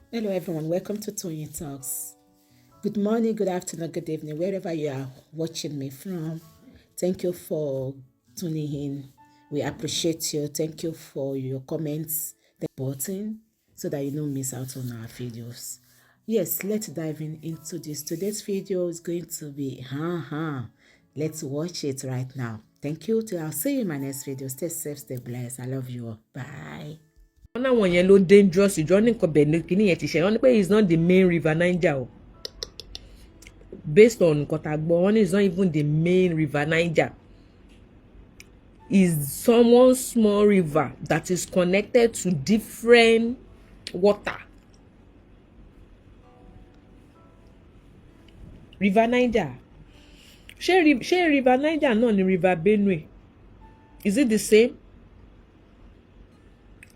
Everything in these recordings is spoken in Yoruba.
Hello, everyone. Welcome to Tony Talks. Good morning, good afternoon, good evening, wherever you are watching me from. Thank you for tuning in. We appreciate you. Thank you for your comments, the button, so that you don't miss out on our videos. Yes, let's dive into this. Today's video is going to be, let's watch it right now. Thank you. I'll see you in my next video. Stay safe, stay blessed. I love you all. Bye. wọ́n náwọn yẹn ló dangerous ìjọ ní nǹkan bẹ̀ẹ́ ní kíní yẹn ti ṣe wọ́n ní pé it's not the main river Niger o based on nǹkan tá a gbọ́ wọ́n ní it's not even the main river Niger is one small river that is connected to different water. River Niger ṣé river Niger náà ni river Benue, is it the same?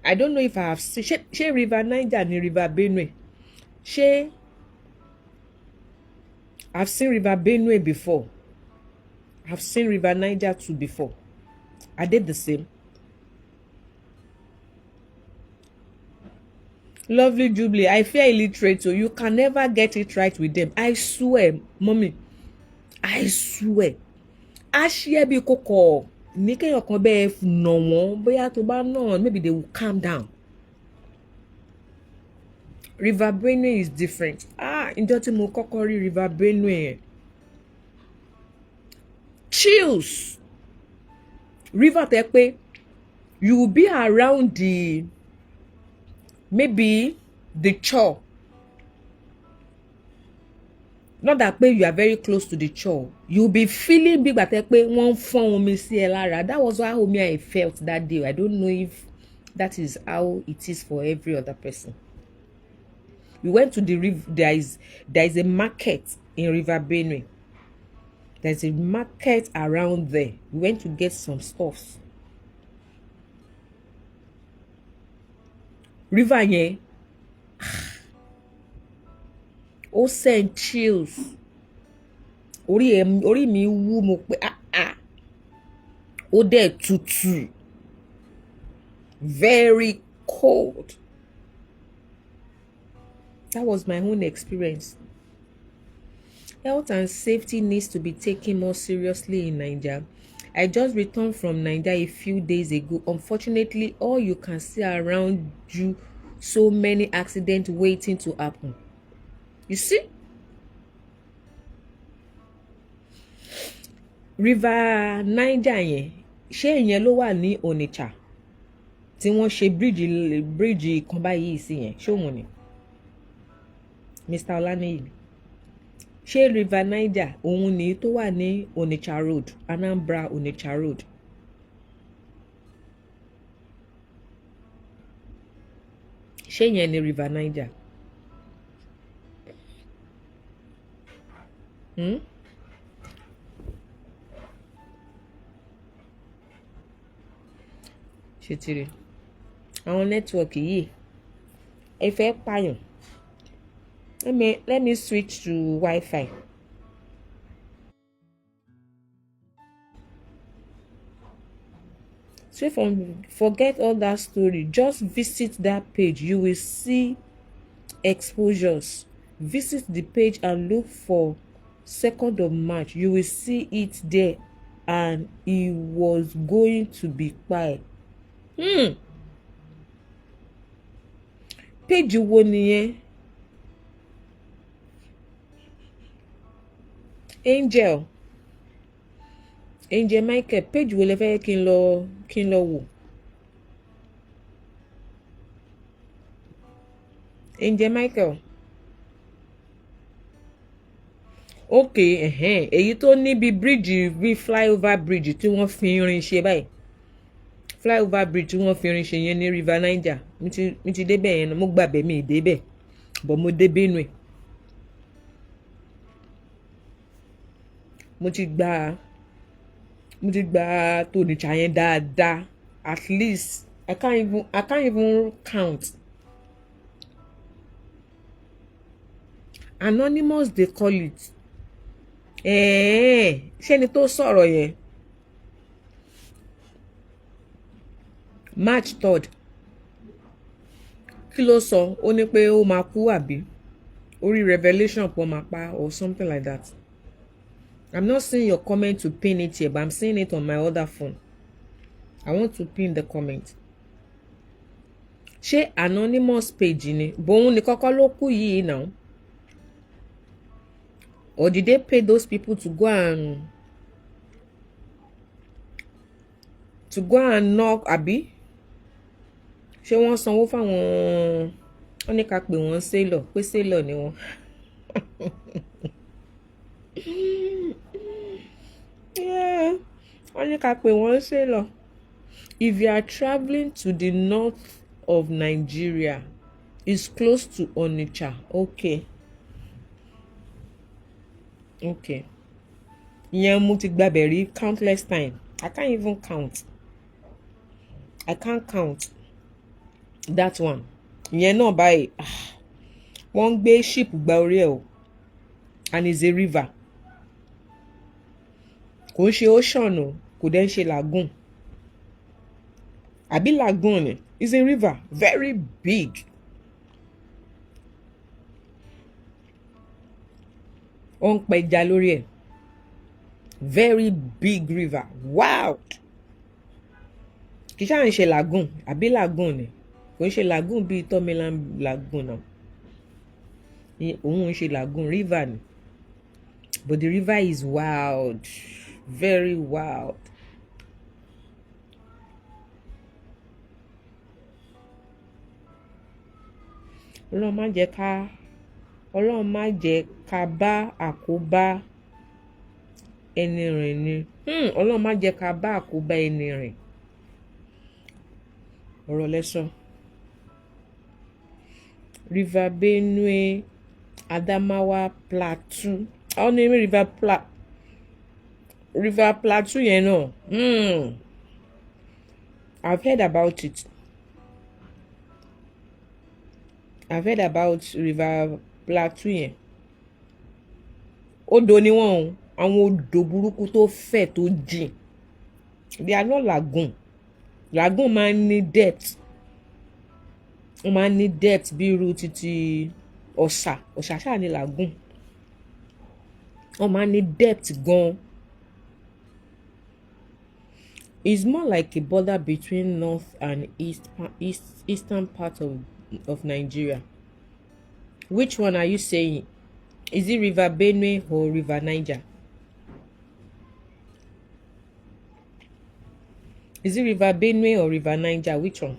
I don't know if I have seen ṣé river Niger ni river Benue ṣé I've seen river Benue before. I've seen river Niger too before. Are they the same? Lovely Jubilee, I fear illiterate, so you can never get it right with them. I swear, mommy. I swear. Ashie bi koko. Ní kéèyàn kan bẹ́ẹ̀ nà wọ́n bóyá tó bá nà maybe they will calm down. River Benue is different. Ǹjọ́ tí mo kọ́kọ́ rí river Benue yẹn. Chills. River tẹ́ pé you will be around the maybe the shore. Not that pé you are very close to the shore. You will be feeling big but pé wọ́n fọ́n omi sí ẹ lára. That was how I felt that day. I don't know if that is how it is for every other person. We went to the river. There is a market in River Benue. There's a market around there. We went to get some stuff. River yẹn, ó send chills. Orí mi wú mo pé ó dẹ̀ tutù. Very cold. That was my own experience. Health and safety needs to be taken more seriously in Nigeria. I just returned from Nigeria a few days ago. Unfortunately, all you can see around you, so many accidents waiting to happen. You see? River Niger yẹn, ṣé ìyẹn ló wà ní Onitsha? Tí wọ́n ṣe bíríìjì kan báyìí sí yẹn, ṣé òun ni? Mr. Olaniyi. Ṣé River Niger òun ni tó wà ní Onitsha Road, Anambra Onitsha Road? Ṣé yẹn ni River Niger? Ṣé ti rí àwọn nẹ́tíwọ̀kì yìí ẹ fẹ́ pààyàn. Let me switch to Wi-Fi. So forget all that story. Just visit that page. You will see exposures. Visit the page and look for 2nd of March. You will see it there. And it was going to be quiet. Page wo nìyẹn? Angel Michael, page wo lẹ fẹ́ kí n lọ wò? Angel Michael. Okay, èyí tó níbi bridge bí flyover bridge tí wọ́n fi irin ṣe báyìí. Flyover bridge tí wọ́n fi irin ṣe yẹn ní River Niger. Mi ti débẹ̀ yẹn, mo gbàbẹ̀ mi débẹ̀. But mo dé Benue. Mo ti gba Onitsha yẹn dáadáa. At least I can't even count. Anonymous they call it. Ṣé ni tó sọ̀rọ̀ yẹn? March 3rd. kí ló sọ ó ní pé ó máa kú àbí orí revelation pọ̀ máa pa or something like that. I'm not seeing your comment to pin it here, but I'm seeing it on my other phone. I want to pin the comment. Ṣé anonymous page ni bóun ni kọ́kọ́ ló kú yìí now? Or did they pay those people to go and knock àbí? Ṣé wọ́n sanwó fáwọn wọ́n ní ká pè wọ́n sailor pé sailor ni wọ́n? Yeah, wọ́n ní ká pè wọ́n sailor. If you are traveling to the north of Nigeria, it's close to Onitsha. Okay. Ìyẹn mo ti gbàbẹ̀ rí countless time. I can't even count. I can't count that one. Ìyẹn náà báyìí wọ́n ń gbé ship gba orí ẹ̀ o, and it's a river. Kò ń ṣe ocean o, kò dẹ̀ ń ṣe lagoon. Àbí lagoon ni? It's a river, very big. Ó ń pẹja lórí ẹ̀. Very big river. Wow. Kì í ṣáà ń ṣe lagoon, àbí lagoon ni? Kò ń ṣe lagoon bíi Tomiland lagoon náà. Òun ń ṣe lagoon, river ni. But the river is wild, very wild. Ọlọ́run má jẹ́ ká bá àkóbá ẹni rìn ni. Ọlọ́run má jẹ́ ká bá àkóbá ẹni rìn. Ọ̀rọ̀ lẹ́sọ̀. River Benue, Adamawa, Plateau. Àwọn ní River Plateau yẹn náà. I've heard about it. I've heard about River Plateau yẹn. Odò ni wọ́n o, àwọn odò burúkú tó fẹ̀ tó jìn. They are not lagoon. Lagoon máa ń ní depth. Wọ́n máa ń ní depth bí irú títí Ọ̀ṣà ṣáà ní lagoon. Wọ́n máa ń ní depth gan. It's more like a border between north and eastern part of Nigeria. Which one are you saying? Is it River Benue or River Niger? Is it River Benue or River Niger? Which one?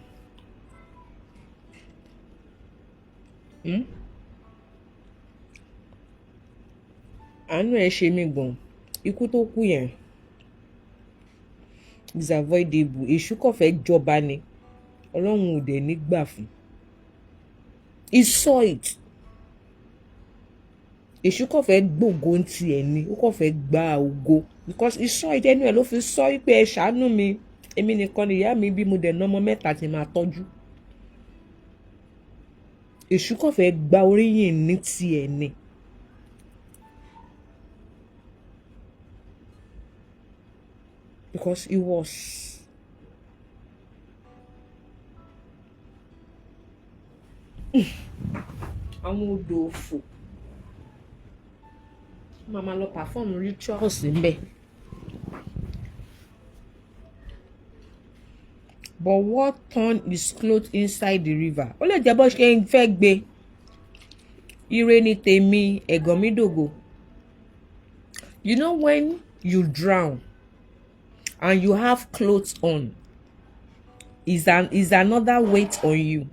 Àánú ẹ ṣe mí gan. Ikú tó kú yẹn is avoidable. Èṣù kò fẹ́ jọba ni. Ọlọ́run ò dẹ̀ ní gbà fún. He saw it. Èṣù kò fẹ́ gbógo ti ẹ̀ ni. Ó kò fẹ́ gba ògo. Because he saw it ẹnu ẹ̀ ló fi sọ wípé ẹ ṣàánú mi. Èmi nìkan ni ìyá mi bí mo dẹ̀ ná ọmọ mẹ́ta tí máa tọ́jú. Èṣù kò fẹ́ gba oríyìn ní ti ẹ̀ ni. Because it was. Àwọn odò òfò. Màmá lọ perform rituals níbẹ̀. But what turned his clothes inside the river? Ó lè jẹ́ bó ṣe ń fẹ́ gbé. Ire ni tèmi, ẹ̀gàn mi dògo. You know when you drown and you have clothes on, is another weight on you.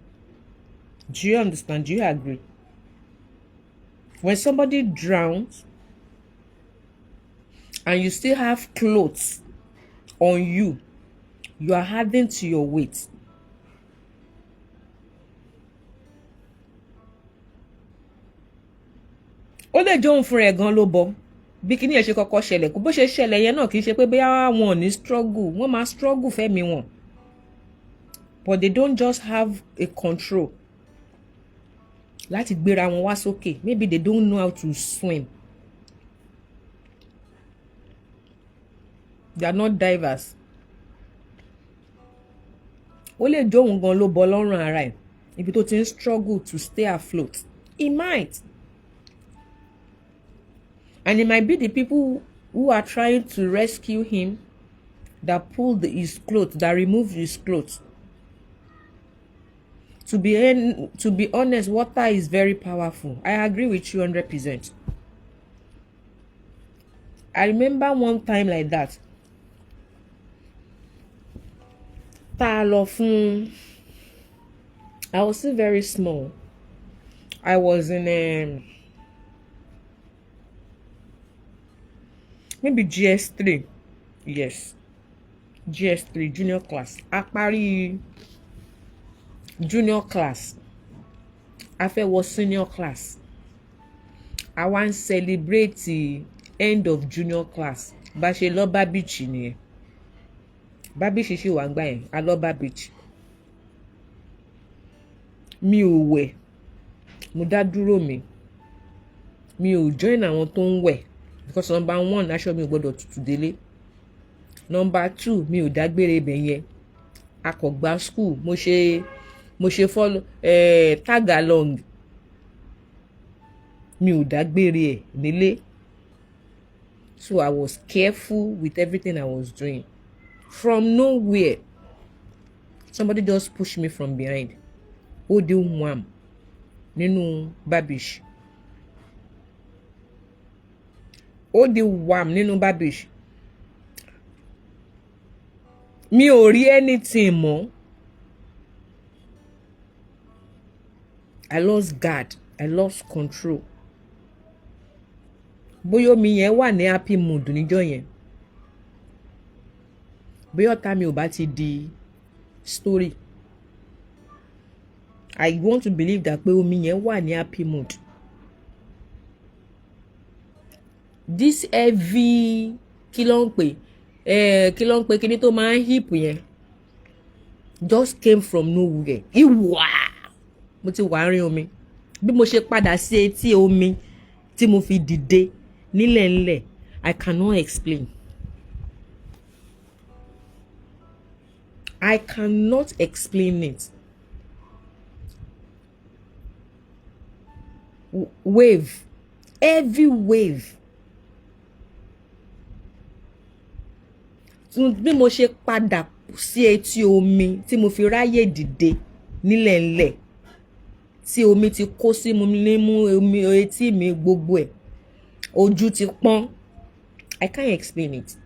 Do you understand? Do you agree? When somebody drowns and you still have clothes on you, you are adding to your weight. Ó lè jẹ́ òun fúnra ẹ̀ gan ló bọ. Bí kíní ẹ̀ ṣe kọ́kọ́ ṣẹlẹ̀ kó bó ṣe ṣẹlẹ̀ yẹn náà kì í ṣe pé bóyá wọn ò ní struggle. Wọ́n máa struggle fẹ́mi wọn. But they don't just have a control láti gbéra wọn wá sókè. Maybe they don't know how to swim. They are not divers. Ó lè jó òun gan ló bọ lọ́rùn ara ẹ̀. ibi tó ti ń struggle to stay afloat. He might. And it might be the people who are trying to rescue him that pulled his clothes, that removed his clothes. To be honest, water is very powerful. I agree with you 100%. I remember one time like that. I was still very small. I was in maybe GS3. Yes. GS3, junior class. Apari junior class. Afefe was senior class. I want to celebrate the end of junior class. Bá ṣe lọ bá beach nìyẹn. Bá beach ṣì wà ńgbà yẹn, a lọ bá beach. Mi ò wẹ̀. Mo dá dúró mi. Mi ò join àwọn tó ń wẹ̀. Because number 1, aṣọ mi ò gbọdọ̀ tutù délé. Number 2, mi ò dágbére ibẹ̀ yẹn. A kò gba school. Mo ṣe follow tag along. Mi ò dágbére ẹ̀ nílé. So I was careful with everything I was doing. From nowhere, somebody just pushed me from behind. Ó dé wham nínú babish. Ó dé wham nínú babish. Mi ò rí anything mọ́. I lost guard. I lost control. Bóyá omi yẹn wà ní happy mood níjọ́ yẹn. Bóyá ọ̀tá mi ò bá ti di story. I want to believe that pé omi yẹn wà ní happy mood. This heavy kí ló ń pè kíní tó máa ń hip yẹn just came from nowhere. Ìwà mo ti wà rin omi. Bí mo ṣe padà sí etí omi tí mo fi dìde nílẹ̀ ńlẹ̀, I cannot explain. I cannot explain it. Wave. Heavy wave. Bí mo ṣe padà sí etí omi tí mo fi ráyè dìde nílẹ̀ ńlẹ̀, tí omi ti kó sí mu nímú omi etí mi gbogbo ẹ̀, ojú ti pọ́n. I can't explain it.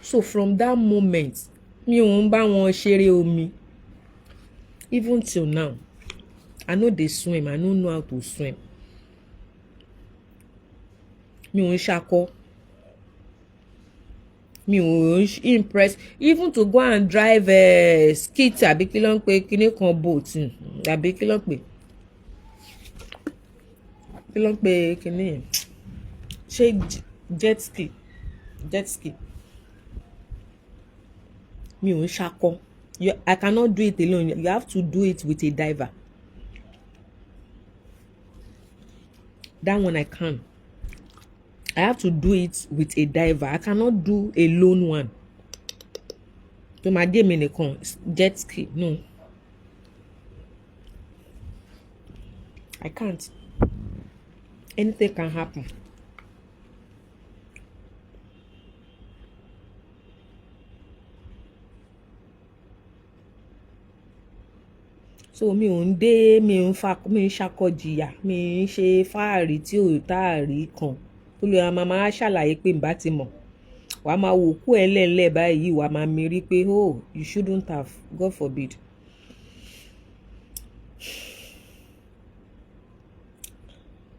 So from that moment, mi ò ń bá wọn ṣeré omi. Even till now, I know they swim. I don't know how to swim. Mi ò ń ṣakọ. Mi ò impress. Even to go and drive skit àbí kí ló ń pè kíní kan boat àbí kí ló ń pè. Kí ló ń pè kíní yẹn? Ṣé jet ski? Jet ski. Mi ò ń ṣakọ. I cannot do it alone. You have to do it with a diver. That one I can. I have to do it with a diver. I cannot do a lone one. To my dear nìkan jet ski. No. I can't. Anything can happen. So mi ò ń ṣakọjìyà, mi ń ṣe fáàrí tí ò táàrí kan. Tó lè máa ṣàlàyé pé ǹbá ti mọ̀. Wàá máa wò kú ẹ lẹ́ẹ̀lẹ́ báyìí, wàá máa mérí pé oh, you shouldn't have, God forbid.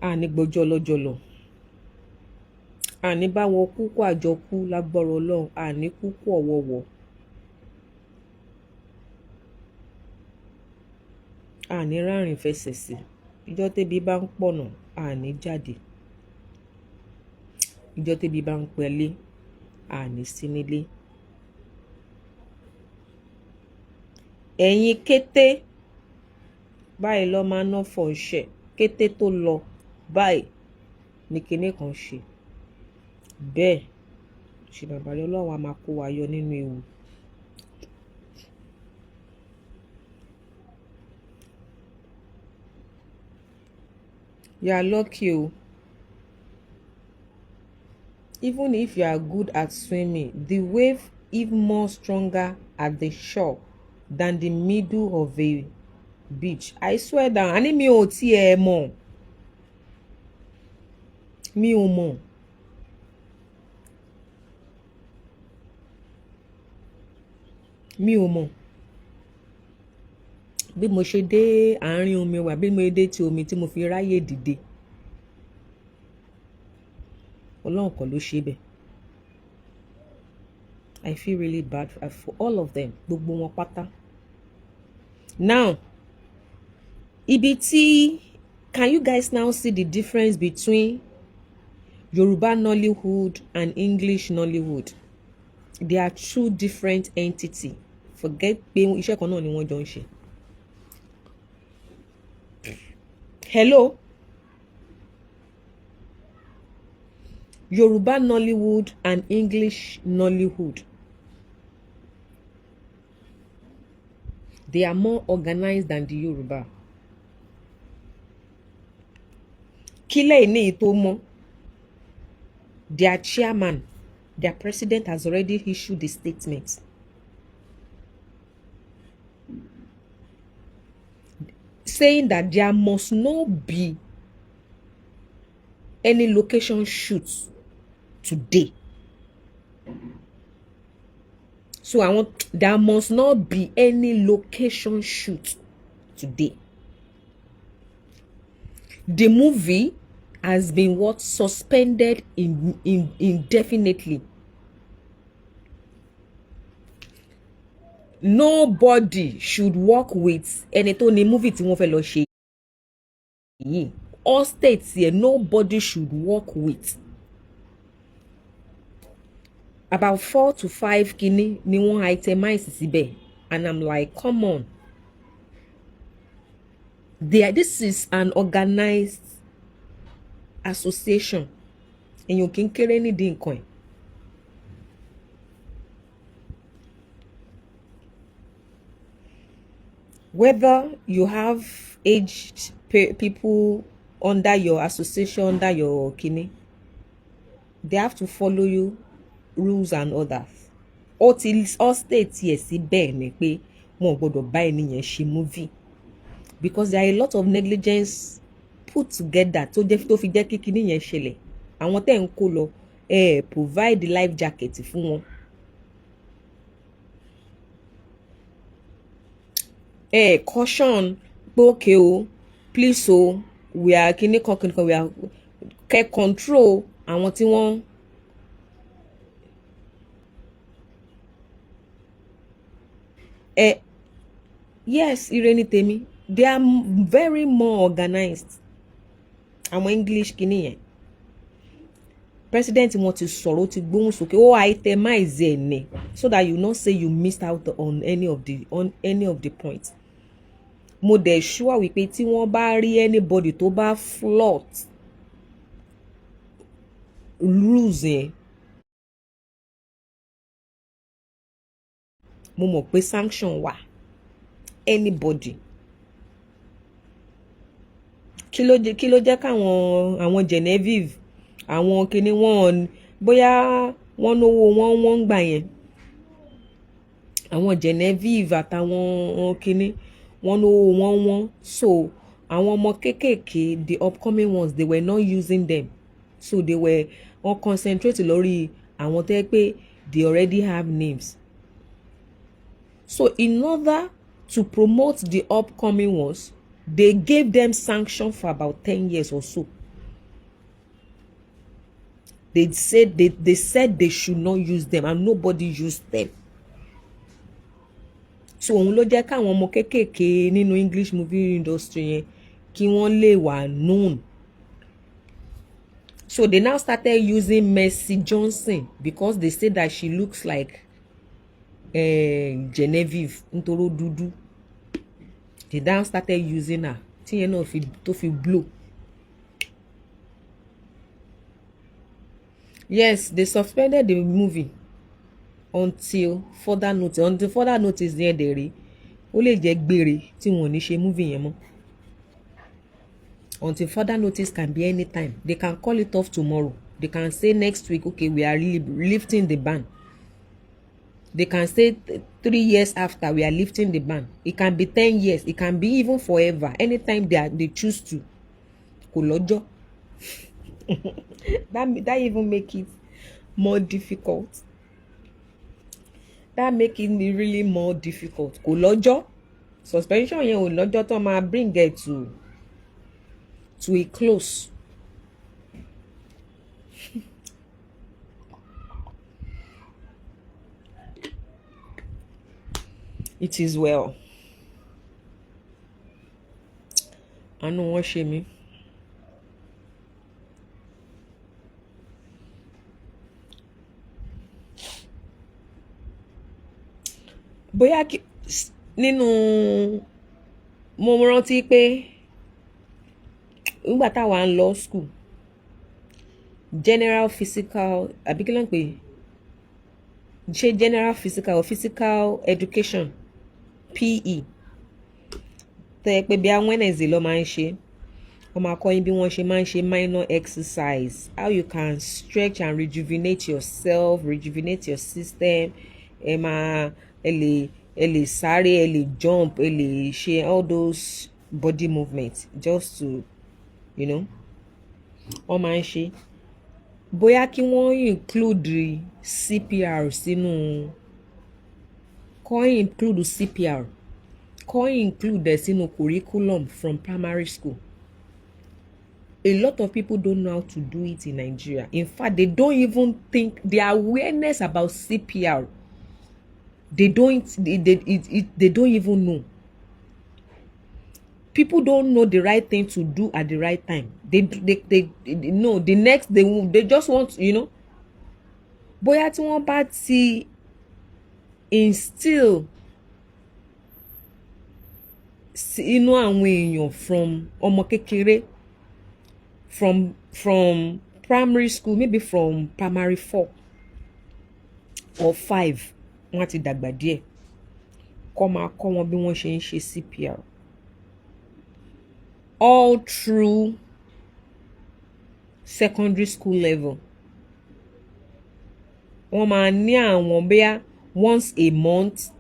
Àní gbọ́jọ́ lọ́jọ́ lọ. Àní bá wọn kúkú àjọkú lágbọ́rọ̀ Ọlọ́run, àní kúkú ọ̀wọ̀wọ̀. Àní rárìn fẹsẹ̀ sí. Ìjọ́ tẹ́bi bá ń pọ̀nà, àní jáde. Ìjọ́ tẹ́bi bá ń pẹ́lé, àní sí nílé. Ẹ̀yin kété báyìí lọ máa ná fọ̀ ṣẹ̀. Kété tó lọ báyìí ní kinní kan ṣe. Bẹ́ẹ̀ ṣe bàbá rẹ̀ Ọlọ́run a máa kó wa yọ nínú ewu. You are lucky o. Even if you are good at swimming, the wave is more stronger at the shore than the middle of a beach. I swear down. Àní mi ò tiẹ̀ mọ̀. Mi ò mọ̀. Mi ò mọ̀. Bí mo ṣe dé àárín omi wà, bí mo dé ti omi tí mo fi ráyè dìde. Ọlọ́run kan ló ṣe bẹ́ẹ̀. I feel really bad for all of them. Gbogbo wọn pátá. Now, ibi tí, can you guys now see the difference between Yoruba Nollywood and English Nollywood? They are two different entities. Forget pé iṣẹ́ kan náà ni wọ́n jọ ń ṣe. Hello? Yoruba Nollywood and English Nollywood. They are more organized than the Yoruba. Kílẹ̀ ní ìtò mọ́. Their chairman, their president has already issued a statement. Saying that there must not be any location shoots today. So there must not be any location shoot today. The movie has been suspended indefinitely. Nobody should work with ẹni tó ní movie tí wọ́n fẹ́ lọ ṣe yìí. All states here, nobody should work with. About 4 to 5 kini ni wọ́n itemize síbẹ̀, and I'm like, come on. This is an organized association. Èyàn kì í kéré nídìí nǹkan ẹ̀. Whether you have aged people under your association, under your kini, they have to follow you rules and orders. All states here síbẹ̀ ni pé wọn ò gbọ́dọ̀ bá ẹnìyẹn ṣe movie, because there are a lot of negligence put together tó fi jẹ́ kí kíní yẹn ṣẹlẹ̀. Àwọn tẹ́ ń kó lọ provide life jacket fún wọn. Caution pé okay o, please o, we are kíní kan we are control àwọn tí wọ́n. Yes, Irene Temi, they are very more organized. Àwọn English kíní yẹn. President wọn ti sọ̀rọ̀, ti gbóhùn sókè, ó itemize ẹ̀ ní, so that you not say you missed out on any of the points. Mo dẹ̀ sure wípé tí wọ́n bá rí anybody tó bá flout rules yẹn, mo mọ̀ pé sanction wà. Anybody. Kí ló jẹ́ káwọn àwọn Genevieve, àwọn kíní wọn bóyá wọ́n lówó wọ́n gbà yẹn. Àwọn Genevieve àtàwọn kíní wọ́n lówó wọ́n. So àwọn ọmọ kéékèèké, the upcoming ones, they were not using them. So they were all concentrated lórí àwọn tẹ́ pé they already have names. So in order to promote the upcoming ones, they gave them sanction for about 10 years or so. They said they should not use them, and nobody used them. So òun ló jẹ́ káwọn ọmọ kéékèèké nínú English movie industry yẹn kí wọ́n lè wà known. So they now started using Mercy Johnson because they say that she looks like Genevieve nítorí dúdú. They now started using her. Tíyẹn náà tó fi blow. Yes, they suspended the movie until further notice. Until further notice yẹn dẹ̀ rí, ó lè jẹ́ gbére tí wọ́n ò ní ṣe movie yẹn mọ́. until further notice can be anytime. They can call it off tomorrow. They can say next week, okay, we are lifting the ban. They can say 3 years after, we are lifting the ban. It can be 10 years. It can be even forever. Anytime they choose to. Kò lọ́jọ́. That even make it more difficult. That make it really more difficult. Kò lọ́jọ́. Suspension yẹn ò lọ́jọ́ tó máa bring it to a close. It is well. Àánú wọn ṣe mí. Bóyá nínú mo rántí pé nígbà táwa ń lọ school general physical àbí kí ló ń pè ṣe general physical or physical education PE tẹ́ pé bí àwọn Wednesday ló máa ń ṣe wọ́n máa kọ́ yín bí wọ́n ṣe máa ń ṣe minor exercise, how you can stretch and rejuvenate yourself, rejuvenate your system. Ẹ lè sáré, ẹ lè jump, ẹ lè ṣe all those body movements just to, you know, wọ́n máa ń ṣe. Bóyá kí wọ́n include CPR sínú, kọ́ include CPR, kọ́ include sínú curriculum from primary school. A lot of people don't know how to do it in Nigeria. In fact, they don't even think the awareness about CPR. They don't even know. People don't know the right thing to do at the right time. They know the next they just want, you know. Bóyá tí wọ́n bá ti instill inú àwọn èèyàn from ọmọ kékeré, from primary school, maybe from primary 4 or 5, wọ́n ti dàgbà díẹ̀, kọ́ máa kọ́ wọn bí wọ́n ṣe ń ṣe CPR all through secondary school level. Wọ́n máa ní àwọn bóyá once a month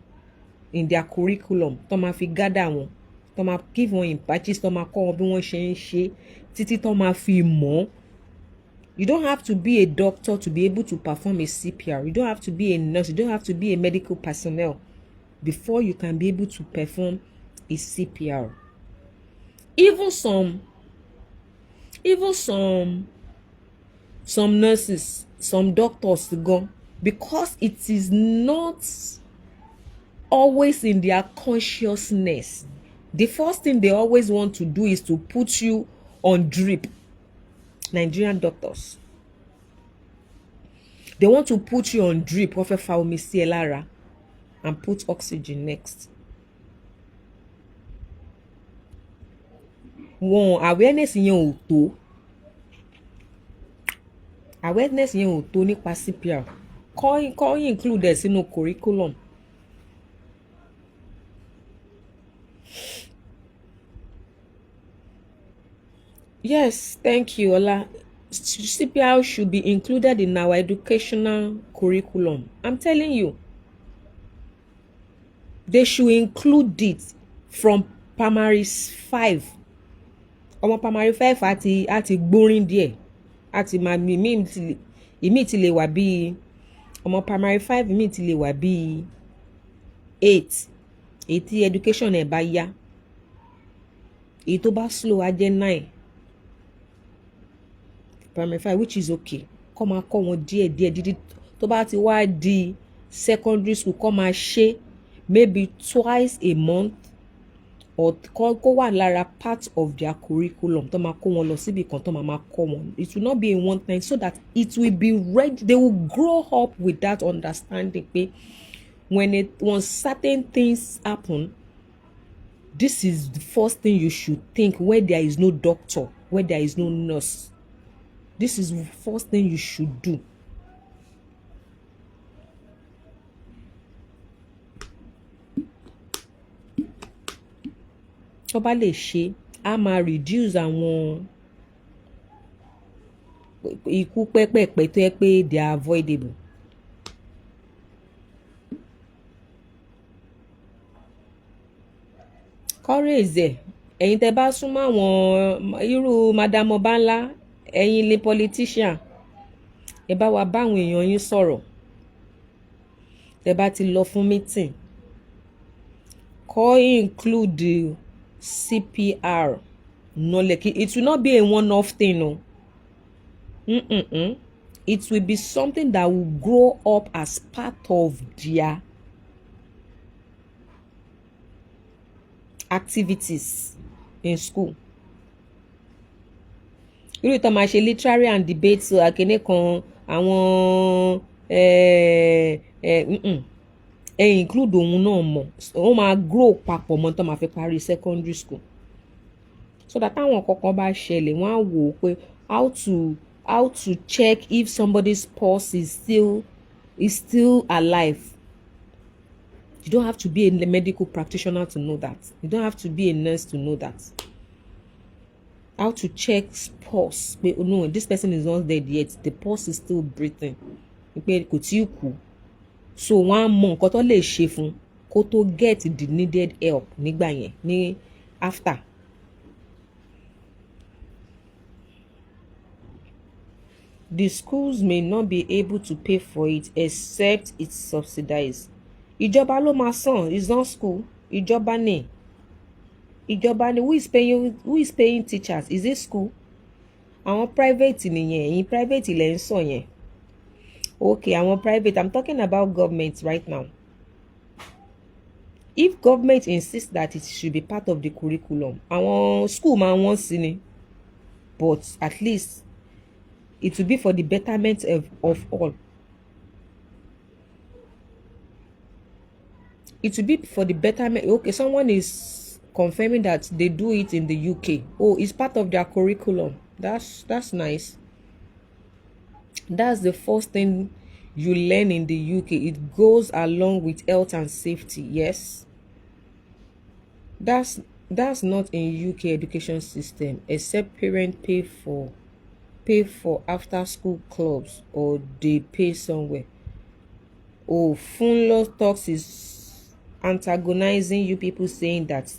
in their curriculum tó máa fi gather wọn, tó máa give wọn in batches, tó máa kọ́ wọn bí wọ́n ṣe ń ṣe títí tó máa fi mọ̀. You don't have to be a doctor to be able to perform a CPR. You don't have to be a nurse. You don't have to be a medical personnel before you can be able to perform a CPR. Even some nurses, some doctors go, because it is not always in their consciousness. The first thing they always want to do is to put you on drip. Nigerian doctors, they want to put you on drip, Afefe omi sí ẹ lára, and put oxygen next. Awareness yẹn ò tó. Awareness yẹn ò tó nípa CPR. Kọ́ include ẹ̀ sínú curriculum. Yes, thank you, Ola. CPR should be included in our educational curriculum. I'm telling you. They should include it from primary 5. Ọmọ primary 5 àti gbórin díẹ̀. Àti máa ìmí ti lè wà bí ọmọ primary 5, ìmí ti lè wà bí 8. Èyí tí education ẹ̀ bá yá. Èyí tó bá slow á jẹ́ 9. Primary 5, which is okay. Kọ́ máa kọ́ wọn díẹ̀ dídí tó bá ti wá di secondary school, kọ́ máa ṣe maybe twice a month, or kó wà lára part of their curriculum tó máa kó wọn lọ síbi kan tó máa kọ́ wọn. It will not be a one time, so that it will be ready. They will grow up with that understanding pé when certain things happen, this is the first thing you should think where there is no doctor, where there is no nurse. This is the first thing you should do. Tó bá lè ṣe, a máa reduce àwọn ikú pẹ́pẹ̀pẹ́ tó yẹ pé they are avoidable. Courage ẹ̀ ẹ̀yin tẹ́ bá súnmọ́ àwọn irú madam Ọbánlá ẹ̀yin lè politician ẹ bá wa báwọn èèyàn yín sọ̀rọ̀ tẹ́ bá ti lọ fún meeting kó include CPR knowledge. It will not be a one-off thing o. It will be something that will grow up as part of their activities in school. Irú ìtàn máa ṣe literary and debate so àkíní kan àwọn include òun náà mọ̀ wọ́n máa grow papọ̀ mọ́ tó máa fi parí secondary school so that táwọn kankan bá ṣẹlẹ̀ wọ́n á wò ó pé how to check if somebody's pulse is still alive. You don't have to be a medical practitioner to know that. You don't have to be a nurse to know that. How to check pulse. But no, this person is not dead yet. The pulse is still breathing. Pé kò tí kú. So wọ́n á mọ nǹkan tó lè ṣe fún kó tó get the needed help nígbà yẹn ní after. The schools may not be able to pay for it except it's subsidized. Ìjọba ló máa san, it's not school. Ìjọba ni who is paying teachers? Is it school? Àwọn private nìyẹn, ẹ̀yin private ilẹ̀ ń sọ yẹn. Okay, àwọn private, I'm talking about government right now. If government insists that it should be part of the curriculum, àwọn school máa wọ́n sí ni, but at least it will be for the betterment of all. It will be for the betterment. Okay, someone is confirming that they do it in the UK. Oh, it's part of their curriculum. That's nice. That's the first thing you learn in the UK. It goes along with health and safety. Yes. That's not in UK education system, except parents pay for after school clubs or they pay somewhere. Oh, Funlo Talks is antagonizing you people, saying that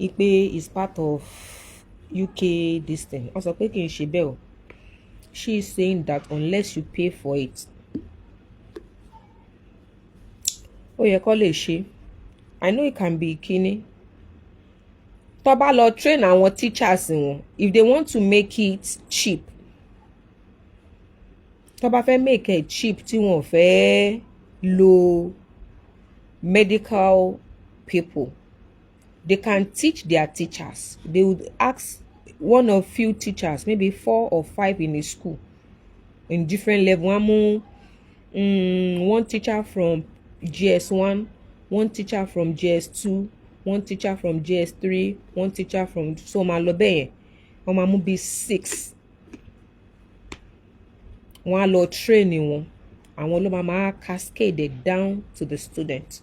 Ipe is part of UK this thing. Also, she is saying that unless you pay for it. Oh, you call it she. I know it can be kini. Tó bá lọ train àwọn teachers wọn, if they want to make it cheap. Tó bá fẹ́ make it cheap tí wọ́n fẹ́ lo medical people, they can teach their teachers. They would ask one or few teachers, maybe 4 or 5 in a school, in different level. One teacher from GS1, one teacher from GS2, one teacher from GS3, one teacher from Somalobe. Be 6. One lọ training wọn. Àwọn ló máa cascade it down to the student.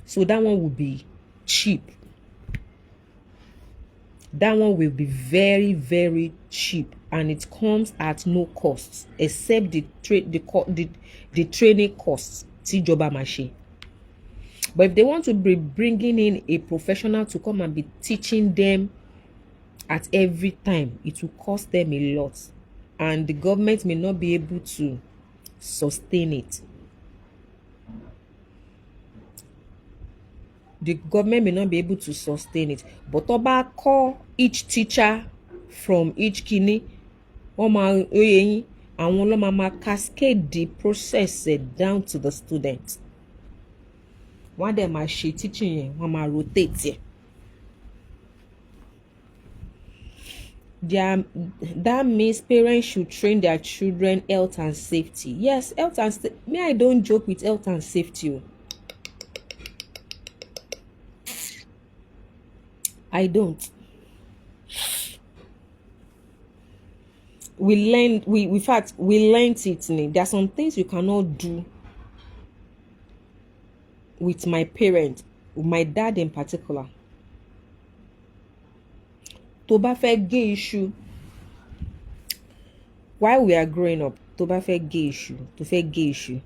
So that one will be cheap. That one will be very, very cheap, and it comes at no cost except the training costs. Tíjọba máa ṣe. But if they want to be bringing in a professional to come and be teaching them at every time, it will cost them a lot, and the government may not be able to sustain it. The government may not be able to sustain it. But Oba call each teacher from each kini, and one cascade the process down to the student. One day my she teaching, one rotate. That means parents should train their children health and safety. Yes, health and safety. Me, I don't joke with health and safety. I don't. We learned it. There are some things you cannot do with my parent my dad in particular, tó bá fẹ́ gé iṣu, while we are growing up, tó bá fẹ́ gé iṣu, tó fẹ́ gé iṣu,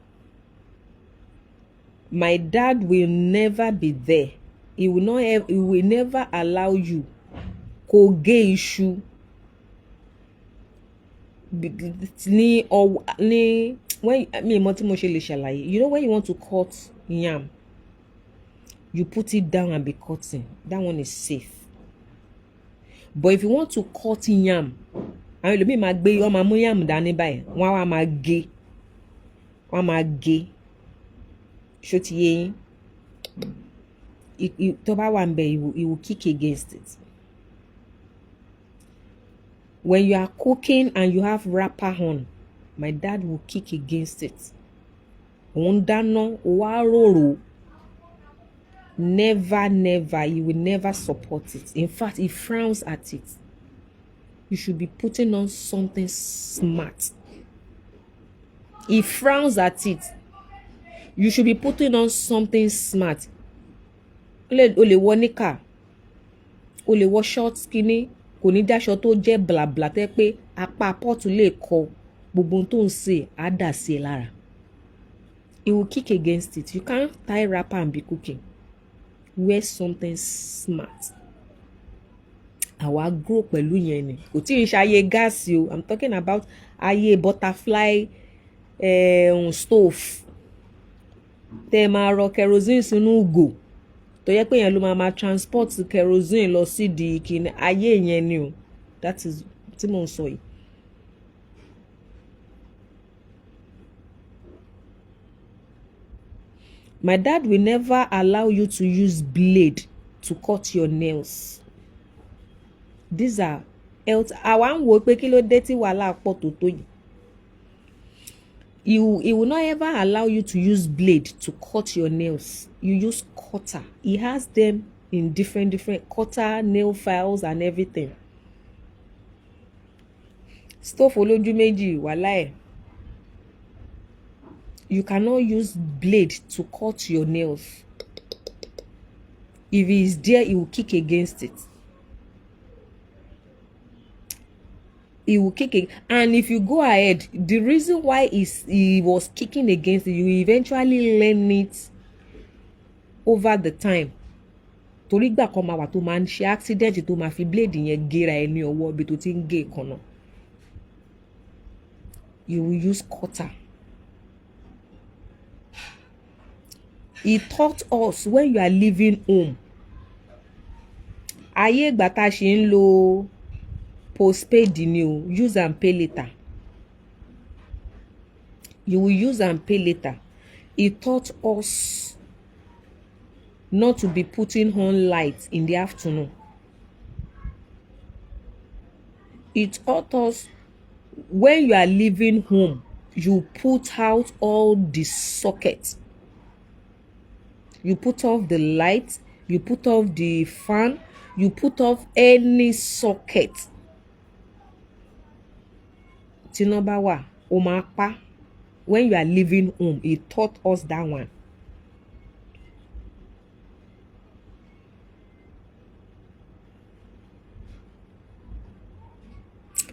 my dad will never be there. He will never allow you kó gé iṣu ní when mi mọ̀ tí mo ṣe lè ṣàlàyé. You know when you want to cut yam, you put it down and be cutting. That one is safe. But if you want to cut yam, àwọn ẹlòmíì máa gbé wọ́n máa mú yam dání báyìí, wọ́n á máa gé ṣó ti yé yín, tó bá wà ń bẹ̀, he will kick against it. When you are cooking and you have wrapper on, my dad will kick against it. Òun dáná, wá rorò. Never, he will never support it. In fact, he frowns at it. You should be putting on something smart. He frowns at it. You should be putting on something smart. O lè wọ níkà, o lè wọ short skinny, kò ní dáṣọ tó jẹ́ blabla tẹ́ pé apá pọ́ọ̀tù lè kọ gbogbo tó ń ṣe á dà sí ẹ lára. He will kick against it. You can't tie wrapper and be cooking. Wear something smart. Àwa grow pẹ̀lú yẹn ni. Kò tí ì ṣe ayé gáàsì o. I'm talking about ayé butterfly stove. Tẹ́ máa rọ kerosene sínú ugò. Tó yẹ pé yẹn ló máa transport kerosene lọ sí di kíni. Ayé yẹn ni o. That is tí mò ń sọ yìí. My dad will never allow you to use blade to cut your nails. These are health. Àwa ń wò pé kí ló dé tí wàhálà pọ̀ tó tó yìí. He will not ever allow you to use blade to cut your nails. You use cutter. He has them in different cutter, nail files and everything. Stove olójú méjì, wàhálà ẹ̀. You cannot use blade to cut your nails. If he is there, he will kick against it. He will kick it. And if you go ahead, the reason why he was kicking against it, you eventually learn it over the time. Torí gbà kan máa wà tó máa ń ṣe accident tó máa fi blade yẹn gera ẹ ní ọwọ́ bí tó ti ń gé ìkànnà. You will use cutter. He taught us when you are leaving home. Ayé ìgbà tá a ṣe ń lo postpaid ni o, use and pay later. You will use and pay later. He taught us not to be putting on lights in the afternoon. He taught us when you are leaving home, you put out all the sockets. You put off the light, you put off the fan, you put off any socket. Tinobawa, Omapa, when you are leaving home, he taught us that one.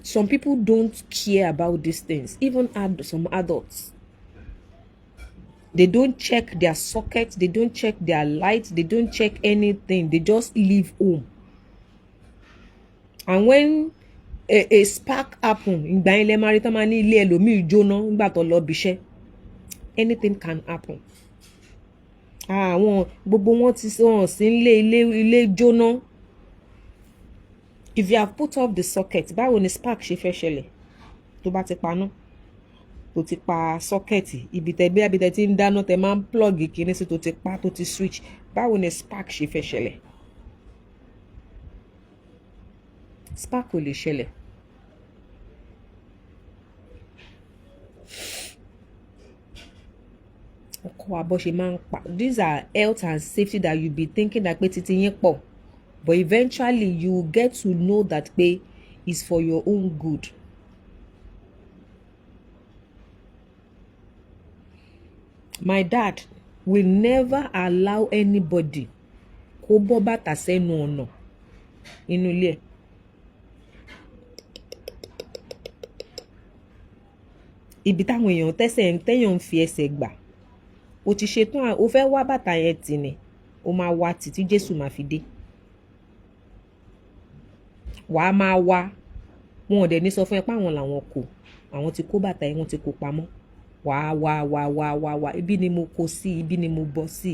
Some people don't care about these things, even some adults. They don't check their sockets, they don't check their lights, they don't check anything. They just leave home. And when a spark happen, anything can happen. Gbogbo wọn ti sọ sí ilé jóná. If you have put off the socket, báwo ni spark ṣe fẹ́ ṣẹlẹ̀ tó bá ti paná? Tó ti pa socket, ibi tẹ́ ti ń dáná tẹ́ máa ń plug kíní sí tó ti pa tó ti switch. Báwo ni spark ṣe fẹ́ ṣẹlẹ̀? Spark ò lè ṣẹlẹ̀. These are health and safety that you be thinking that pé titi yín pọ̀. But eventually you get to know that pay is for your own good. My dad will never allow anybody kó bọ́ bàtà sẹ́nu ọ̀nà inú ilé ẹ̀. Ibi táwọn èèyàn tẹ́yàn ń fi ẹsẹ̀ gbà, o ti ṣetán, o fẹ́ wá bàtà yẹn tì ní, o máa wá títí Jésù máa fi dé. Wàá máa wá, wọn ò dẹ̀ ní sọ fún ẹ pé àwọn làwọn kò, àwọn ti kó bàtà yẹn, wọ́n ti kó pamọ́. Wàá wá, ibi ni mo kó sí, ibi ni mo bọ́ sí.